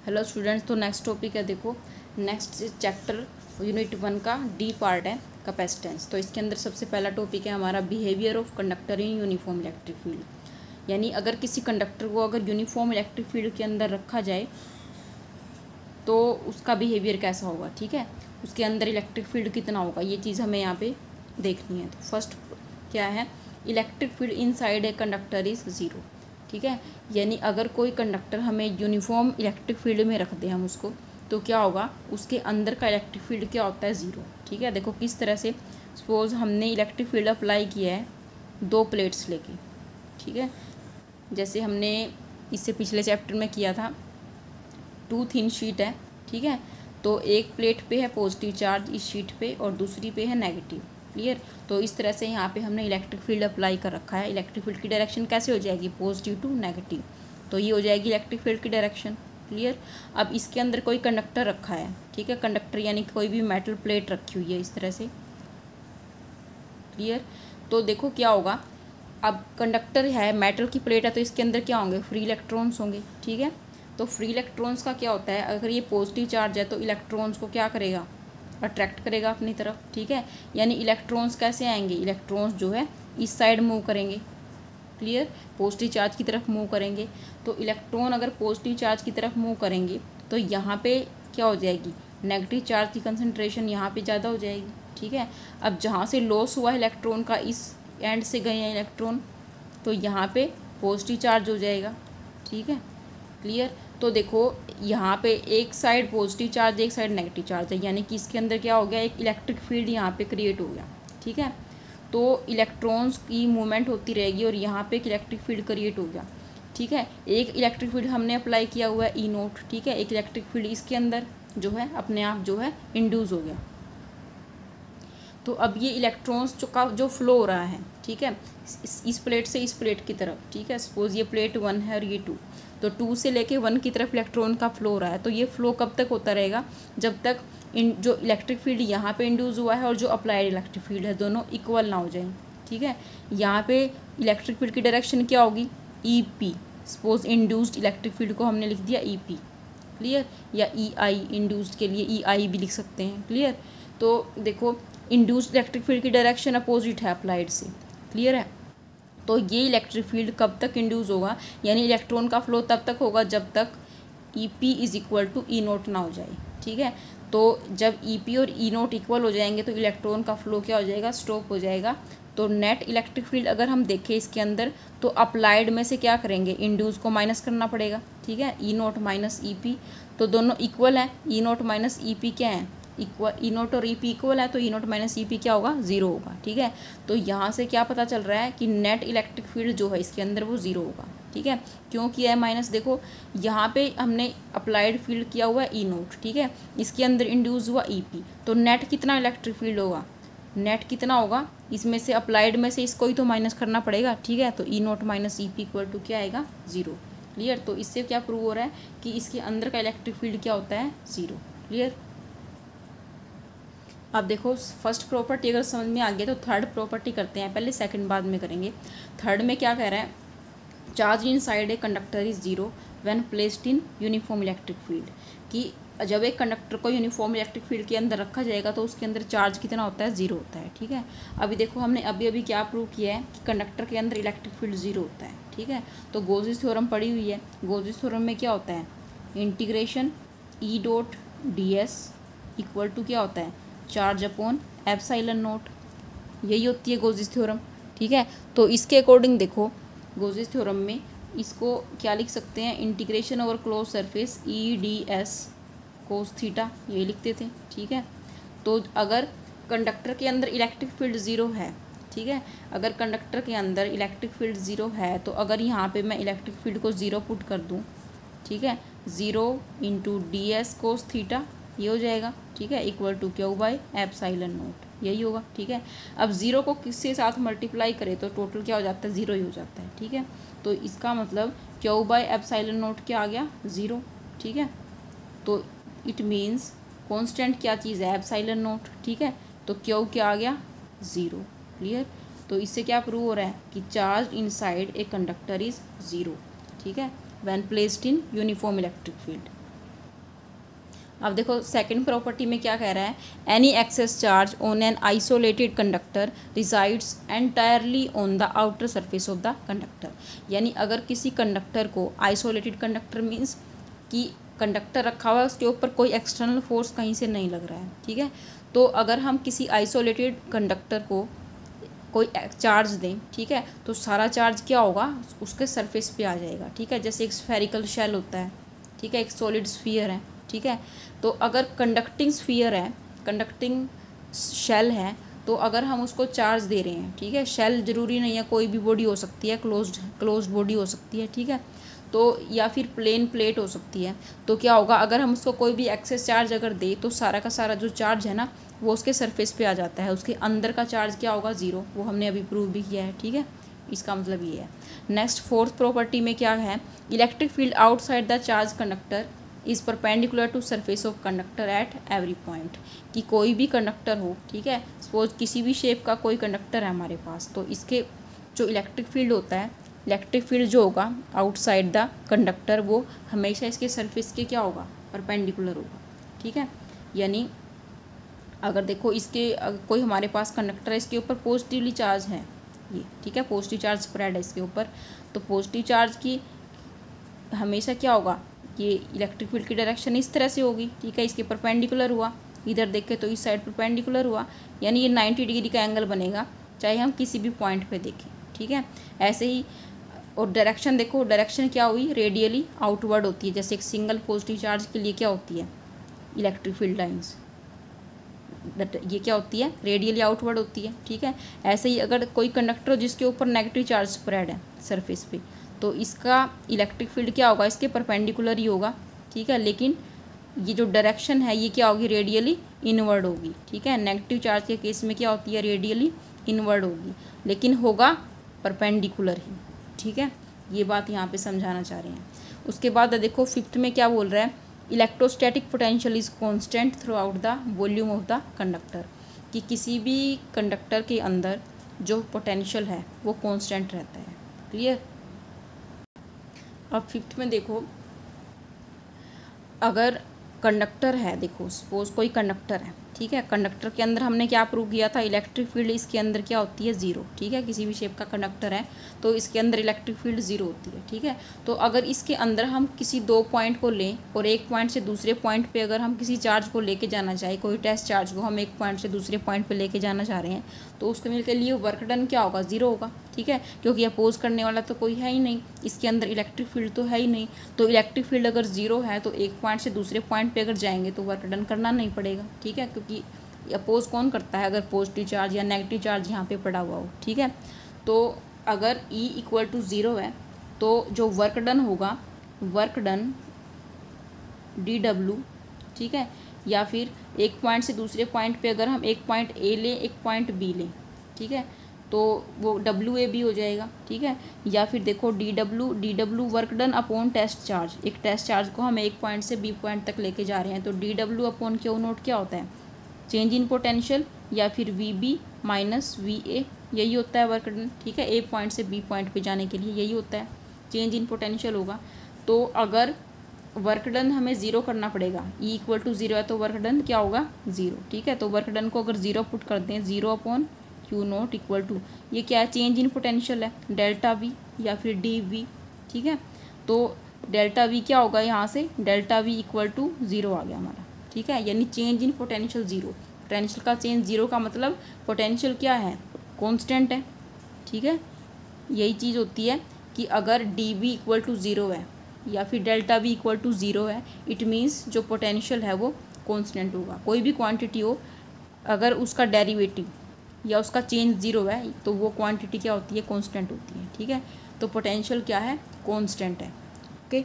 Hello students, तो next topic है। देखो, नेक्स्ट चैप्टर यूनिट 1 का डी पार्ट है कैपेसिटेंस। तो इसके अंदर सबसे पहला टॉपिक है हमारा behaviour of conductor in uniform electric field. यानी अगर किसी कंडक्टर को अगर यूनिफॉर्म इलेक्ट्रिक फील्ड के अंदर रखा जाए तो उसका बिहेवियर कैसा होगा। ठीक है, उसके अंदर इलेक्ट्रिक फील्ड कितना होगा, ये चीज़ हमें यहाँ पे देखनी है। तो फर्स्ट क्या है, electric field inside a conductor is zero. ठीक है, यानी अगर कोई कंडक्टर हमें यूनिफॉर्म इलेक्ट्रिक फील्ड में रख दें हम उसको, तो क्या होगा, उसके अंदर का इलेक्ट्रिक फील्ड क्या होता है, ज़ीरो। ठीक है, देखो किस तरह से, सपोज हमने इलेक्ट्रिक फील्ड अप्लाई किया है दो प्लेट्स लेके। ठीक है, जैसे हमने इससे पिछले चैप्टर में किया था, टू थिन शीट है। ठीक है, तो एक प्लेट पे है पॉजिटिव चार्ज इस शीट पे और दूसरी पे है नेगेटिव। क्लियर। तो इस तरह से यहाँ पे हमने इलेक्ट्रिक फील्ड अप्लाई कर रखा है। इलेक्ट्रिक फील्ड की डायरेक्शन कैसे हो जाएगी, पॉजिटिव टू नेगेटिव। तो ये हो जाएगी इलेक्ट्रिक फील्ड की डायरेक्शन। क्लियर। अब इसके अंदर कोई कंडक्टर रखा है। ठीक है, कंडक्टर यानी कोई भी मेटल प्लेट रखी हुई है इस तरह से। क्लियर। तो देखो क्या होगा, अब कंडक्टर है, मेटल की प्लेट है, तो इसके अंदर क्या होंगे, फ्री इलेक्ट्रॉन्स होंगे। ठीक है, तो फ्री इलेक्ट्रॉन्स का क्या होता है, अगर ये पॉजिटिव चार्ज है तो इलेक्ट्रॉन्स को क्या करेगा, अट्रैक्ट करेगा अपनी तरफ। ठीक है, यानी इलेक्ट्रॉन्स कैसे आएंगे, इलेक्ट्रॉन्स जो है इस साइड मूव करेंगे। क्लियर, पॉजिटिव चार्ज की तरफ मूव करेंगे। तो इलेक्ट्रॉन अगर पॉजिटिव चार्ज की तरफ मूव करेंगे तो यहाँ पे क्या हो जाएगी, नेगेटिव चार्ज की कंसंट्रेशन यहाँ पे ज़्यादा हो जाएगी। ठीक है, अब जहाँ से लॉस हुआ इलेक्ट्रॉन का, इस एंड से गए हैं इलेक्ट्रॉन, तो यहाँ पे पॉजिटिव चार्ज हो जाएगा। ठीक है, क्लियर। तो देखो यहाँ पे एक साइड पॉजिटिव चार्ज, एक साइड नेगेटिव चार्ज है, यानी कि इसके अंदर क्या हो गया, एक इलेक्ट्रिक फील्ड यहाँ पे क्रिएट हो गया। ठीक है, तो इलेक्ट्रॉन्स की मूवमेंट होती रहेगी और यहाँ पे एक इलेक्ट्रिक फील्ड क्रिएट हो गया। ठीक है, एक इलेक्ट्रिक फील्ड हमने अप्लाई किया हुआ है E0। ठीक है, एक इलेक्ट्रिक फील्ड इसके अंदर जो है अपने आप जो है इंड्यूस हो गया। तो अब ये इलेक्ट्रॉन्स का जो फ्लो हो रहा है, ठीक है, इस प्लेट से इस प्लेट की तरफ। ठीक है, सपोज ये प्लेट 1 है और ये 2, तो 2 से लेके 1 की तरफ इलेक्ट्रॉन का फ्लो हो रहा है। तो ये फ्लो कब तक होता रहेगा, जब तक जो इलेक्ट्रिक फील्ड यहाँ पे इंड्यूस हुआ है और जो अप्लाइड इलेक्ट्रिक फील्ड है दोनों इक्वल ना हो जाए। ठीक है, यहाँ पे इलेक्ट्रिक फील्ड की डायरेक्शन क्या होगी, EP। Suppose induced electric field को हमने लिख दिया EP। क्लियर, या EI, इंड्यूस्ड के लिए EI भी लिख सकते हैं। क्लियर। तो देखो इंड्यूस्ड इलेक्ट्रिक फील्ड की डायरेक्शन अपोजिट है अप्लाइड से। क्लियर है, तो ये इलेक्ट्रिक फील्ड कब तक इंड्यूस होगा, यानी इलेक्ट्रॉन का फ्लो तब तक होगा जब तक EP is equal to E0 ना हो जाए। ठीक है, तो जब EP और E0 इक्वल हो जाएंगे तो इलेक्ट्रॉन का फ्लो क्या हो जाएगा, स्टॉप हो जाएगा। तो नेट इलेक्ट्रिक फील्ड अगर हम देखें इसके अंदर, तो अप्लाइड में से क्या करेंगे, इंड्यूस को माइनस करना पड़ेगा। ठीक है, E0 माइनस EP, तो दोनों इक्वल है। E0 माइनस EP क्या है, इक्वल। E0 और EP इक्वल है, तो E0 माइनस EP क्या होगा, ज़ीरो होगा। ठीक है, तो यहाँ से क्या पता चल रहा है कि नेट इलेक्ट्रिक फील्ड जो है इसके अंदर वो ज़ीरो होगा। ठीक है, क्यों किया है माइनस, देखो यहाँ पे हमने अप्लाइड फील्ड किया हुआ है E0। ठीक है, इसके अंदर इंड्यूस हुआ EP, तो नेट कितना इलेक्ट्रिक फील्ड होगा, नेट कितना होगा, इसमें से अप्लाइड में से इसको ही तो माइनस करना पड़ेगा। ठीक है, तो E0 minus EP equal to क्या आएगा, ज़ीरो। क्लियर, तो इससे क्या प्रूव हो रहा है कि इसके अंदर का इलेक्ट्रिक फील्ड क्या होता है, ज़ीरो। क्लियर। अब देखो फर्स्ट प्रॉपर्टी अगर समझ में आ गया तो थर्ड प्रॉपर्टी करते हैं, पहले सेकंड बाद में करेंगे। थर्ड में क्या कह रहा है, charge in side a conductor is zero when placed in uniform electric field. कि जब एक कंडक्टर को यूनिफॉर्म इलेक्ट्रिक फील्ड के अंदर रखा जाएगा तो उसके अंदर चार्ज कितना होता है, ज़ीरो होता है। ठीक है, अभी देखो हमने अभी अभी क्या प्रूव किया है कि कंडक्टर के अंदर इलेक्ट्रिक फील्ड ज़ीरो होता है। ठीक है, तो गोजेस थ्योरम पड़ी हुई है। गोजेस थ्योरम में क्या होता है, इंटीग्रेशन E.ds इक्वल टू क्या होता है, चार्ज अपॉन एप्सिलॉन नॉट। यही होती है गोजेस थ्योरम। ठीक है, तो इसके अकॉर्डिंग देखो गोजेस थ्योरम में इसको क्या लिख सकते हैं, integration over close surface EDS cos theta, ये लिखते थे। ठीक है, तो अगर कंडक्टर के अंदर इलेक्ट्रिक फील्ड ज़ीरो है, ठीक है, अगर कंडक्टर के अंदर इलेक्ट्रिक फील्ड ज़ीरो है, तो अगर यहाँ पे मैं इलेक्ट्रिक फील्ड को ज़ीरो पुट कर दूँ, ठीक है, 0 इंटू DS कोस थीटा, ये हो जाएगा। ठीक है, equal to Q by epsilon naught, यही होगा। ठीक है, अब ज़ीरो को किसके साथ मल्टीप्लाई करें तो टोटल क्या हो जाता है, ज़ीरो ही हो जाता है। ठीक है, तो इसका मतलब Q बाई एप्सिलॉन नॉट क्या आ गया, ज़ीरो। ठीक है, तो इट मीन्स कांस्टेंट क्या चीज़ है, एप्सिलॉन नॉट। ठीक है, तो Q क्या आ गया, ज़ीरो। क्लियर, तो इससे क्या प्रूव हो रहा है कि charge inside a conductor is zero. ठीक है, when placed in uniform electric field. अब देखो सेकंड प्रॉपर्टी में क्या कह रहा है, any excess charge on an isolated conductor resides entirely on the outer surface of the conductor. यानी अगर किसी कंडक्टर को, आइसोलेटेड कंडक्टर मीन्स कि कंडक्टर रखा हुआ है उसके ऊपर कोई एक्सटर्नल फोर्स कहीं से नहीं लग रहा है, ठीक है। तो अगर हम किसी आइसोलेटेड कंडक्टर को कोई चार्ज दें, ठीक है, तो सारा चार्ज क्या होगा, उसके सरफेस पे आ जाएगा, ठीक है। जैसे एक स्फेरिकल शेल होता है, ठीक है, एक सॉलिड स्फीयर है, ठीक है। तो अगर कंडक्टिंग स्फीयर है, कंडक्टिंग शेल है, तो अगर हम उसको चार्ज दे रहे हैं, ठीक है, शेल ज़रूरी नहीं है, कोई भी बॉडी हो सकती है, क्लोज्ड बॉडी हो सकती है, ठीक है, तो या फिर प्लेन प्लेट हो सकती है। तो क्या होगा, अगर हम उसको कोई भी एक्सेस चार्ज अगर दे तो सारा का सारा जो चार्ज है ना वो उसके सरफेस पे आ जाता है, उसके अंदर का चार्ज क्या होगा, ज़ीरो। वो हमने अभी प्रूव भी किया है, ठीक है। इसका मतलब ये है। नेक्स्ट फोर्थ प्रॉपर्टी में क्या है, electric field outside the charge conductor is perpendicular to surface of conductor at every point. कि कोई भी कंडक्टर हो, ठीक है, सपोज किसी भी शेप का कोई कंडक्टर है हमारे पास, तो इसके जो इलेक्ट्रिक फील्ड होता है, इलेक्ट्रिक फील्ड जो होगा आउटसाइड द कंडक्टर वो हमेशा इसके सरफेस के क्या होगा, परपेंडिकुलर होगा, ठीक है। यानी अगर देखो इसके कोई हमारे पास कंडक्टर है, इसके ऊपर पॉजिटिवली चार्ज है ये, ठीक है, पॉजिटिव चार्ज स्प्रेड है इसके ऊपर, तो पॉजिटिव चार्ज की हमेशा क्या होगा, ये इलेक्ट्रिक फील्ड की डायरेक्शन इस तरह से होगी, ठीक है, इसके परपेंडिकुलर हुआ, इधर देखें तो इस साइड परपेंडिकुलर हुआ, यानी ये 90 डिग्री का एंगल बनेगा चाहे हम किसी भी पॉइंट पे देखें, ठीक है। ऐसे ही और डायरेक्शन देखो, डायरेक्शन क्या हुई, रेडियली आउटवर्ड होती है। जैसे एक सिंगल पॉजिटिव चार्ज के लिए क्या होती है, इलेक्ट्रिक फील्ड लाइंस, ये क्या होती है, रेडियली आउटवर्ड होती है, ठीक है। ऐसे ही अगर कोई कंडक्टर हो जिसके ऊपर नेगेटिव चार्ज स्प्रेड है सरफेस पे, तो इसका इलेक्ट्रिक फील्ड क्या होगा, इसके परपेंडिकुलर ही होगा, ठीक है। लेकिन ये जो डायरेक्शन है ये क्या होगी, रेडियली इनवर्ड होगी, ठीक है। नेगेटिव चार्ज के केस में क्या होती है, रेडियली इनवर्ड होगी, लेकिन होगा परपेंडिकुलर ही, ठीक है। ये बात यहाँ पे समझाना चाह रहे हैं। उसके बाद देखो फिफ्थ में क्या बोल रहा है, electrostatic potential is constant through out the volume of the conductor. कि किसी भी कंडक्टर के अंदर जो पोटेंशियल है वो कांस्टेंट रहता है, क्लियर। अब फिफ्थ में देखो, अगर कंडक्टर है, देखो सपोज कोई कंडक्टर है, ठीक है, कंडक्टर के अंदर हमने क्या प्रूव किया था, इलेक्ट्रिक फील्ड इसके अंदर क्या होती है, ज़ीरो, ठीक है। किसी भी शेप का कंडक्टर है तो इसके अंदर इलेक्ट्रिक फील्ड ज़ीरो होती है, ठीक है। तो अगर इसके अंदर हम किसी दो पॉइंट को लें और एक पॉइंट से दूसरे पॉइंट पे अगर हम किसी चार्ज को लेके जाना चाहें, कोई टेस्ट चार्ज को हम एक पॉइंट से दूसरे पॉइंट पे लेके जाना चाह रहे हैं, तो उसके मिल के लिए वर्क डन क्या होगा, ज़ीरो होगा, ठीक है, क्योंकि अपोज करने वाला तो कोई है ही नहीं, इसके अंदर इलेक्ट्रिक फील्ड तो है ही नहीं। तो इलेक्ट्रिक फील्ड अगर ज़ीरो है तो एक पॉइंट से दूसरे पॉइंट पे अगर जाएंगे तो वर्क डन करना नहीं पड़ेगा, ठीक है, क्योंकि अपोज कौन करता है, अगर पॉजिटिव चार्ज या नेगेटिव चार्ज यहाँ पे पड़ा हुआ हो, ठीक है। तो अगर E इक्वल टू ज़ीरो है तो जो वर्क डन होगा, वर्क डन dW, ठीक है, या फिर एक पॉइंट से दूसरे पॉइंट पे अगर हम एक पॉइंट A लें एक पॉइंट B लें, ठीक है, तो वो WAB हो जाएगा, ठीक है। या फिर देखो DW work done upon test charge, एक टेस्ट चार्ज को हम एक पॉइंट से B पॉइंट तक लेके जा रहे हैं, तो DW अपॉन Q नोट क्या होता है, चेंज इन पोटेंशियल, या फिर VB माइनस VA, यही होता है वर्क डन, ठीक है। ए पॉइंट से B पॉइंट पे जाने के लिए यही होता है, चेंज इन पोटेंशियल होगा। तो अगर वर्क डन हमें ज़ीरो करना पड़ेगा, E इक्वल टू ज़ीरो है तो वर्क डन क्या होगा, ज़ीरो, ठीक है। तो वर्क डन को अगर ज़ीरो पुट करते हैं, zero upon Q naught equal to, ये क्या है, चेंज इन पोटेंशियल है, डेल्टा V या फिर DV, ठीक है। तो डेल्टा V क्या होगा, यहाँ से delta V equal to zero आ गया हमारा, ठीक है। यानी change in potential zero, potential का चेंज ज़ीरो का मतलब पोटेंशियल क्या है, कांस्टेंट है, ठीक है। यही चीज़ होती है कि अगर DV इक्वल टू ज़ीरो है या फिर delta V equal to zero है, इट मीन्स जो पोटेंशियल है वो कांस्टेंट होगा। कोई भी क्वांटिटी हो, अगर उसका डेरिवेटिव या उसका चेंज ज़ीरो है तो वो क्वांटिटी क्या होती है, कांस्टेंट होती है, ठीक है। तो पोटेंशियल क्या है, कांस्टेंट है, ओके।